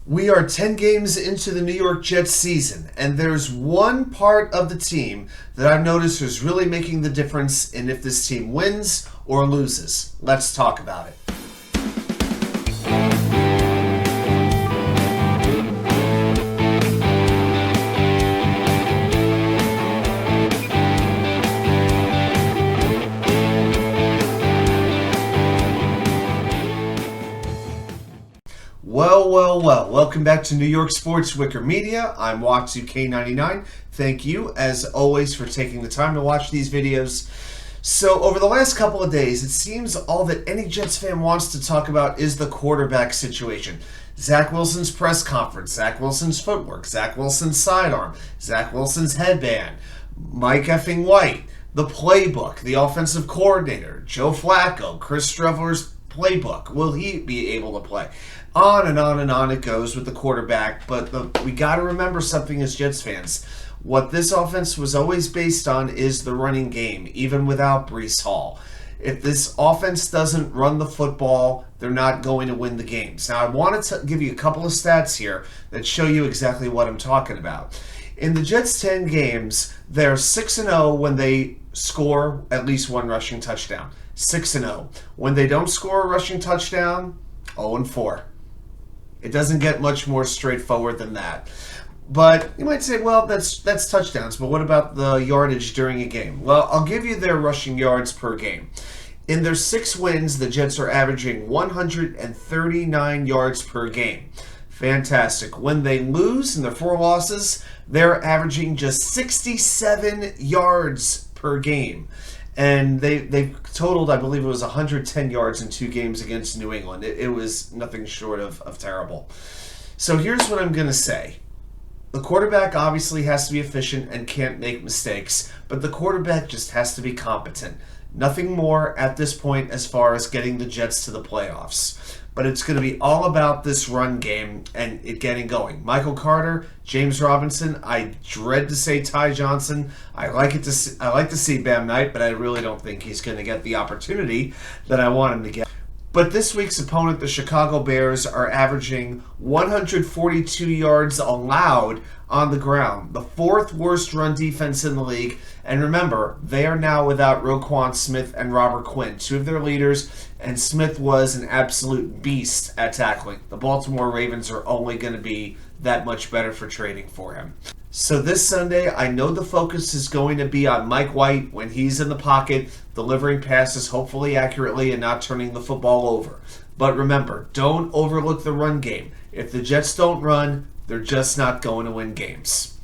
We are 10 games into the New York Jets season, and there's one part of the team that I've noticed is really making the difference in if this team wins or loses. Let's talk about it. Well. Welcome back to New York Sports WickerMedia. I'm Watsu-K99. Thank you, as always, for taking the time to watch these videos. So, over the last couple of days, it seems all that any Jets fan wants to talk about is the quarterback situation. Zach Wilson's press conference, Zach Wilson's footwork, Zach Wilson's sidearm, Zach Wilson's headband, Mike effing White, the playbook, the offensive coordinator, Joe Flacco, Chris Streveler's playbook. Will he be able to play? On and on and on it goes with the quarterback, but we got to remember something as Jets fans. What this offense was always based on is the running game, even without Breece Hall. If this offense doesn't run the football, they're not going to win the games. Now, I want to give you a couple of stats here that show you exactly what I'm talking about. In the Jets' 10 games, they're 6-0 when they score at least one rushing touchdown. 6-0. When they don't score a rushing touchdown, 0-4. It doesn't get much more straightforward than that. But you might say, well, that's touchdowns, but what about the yardage during a game? Well, I'll give you their rushing yards per game. In their 6 wins, the Jets are averaging 139 yards per game. Fantastic. When they lose in their 4 losses, they're averaging just 67 yards per game. And they totaled, I believe it was 110 yards in 2 games against New England. It was nothing short of terrible. So here's what I'm going to say. The quarterback obviously has to be efficient and can't make mistakes, but the quarterback just has to be competent. Nothing more at this point as far as getting the Jets to the playoffs. But it's going to be all about this run game and it getting going. Michael Carter, James Robinson, I dread to say Ty Johnson. I like to see Bam Knight, but I really don't think he's going to get the opportunity that I want him to get. But this week's opponent, the Chicago Bears, are averaging 142 yards allowed on the ground, the 4th worst run defense in the league. And remember, they are now without Roquan Smith and Robert Quinn, 2 of their leaders, and Smith was an absolute beast at tackling. The Baltimore Ravens are only going to be that much better for trading for him. So this Sunday, I know the focus is going to be on Mike White when he's in the pocket, delivering passes hopefully accurately and not turning the football over. But remember, don't overlook the run game. If the Jets don't run, they're just not going to win games.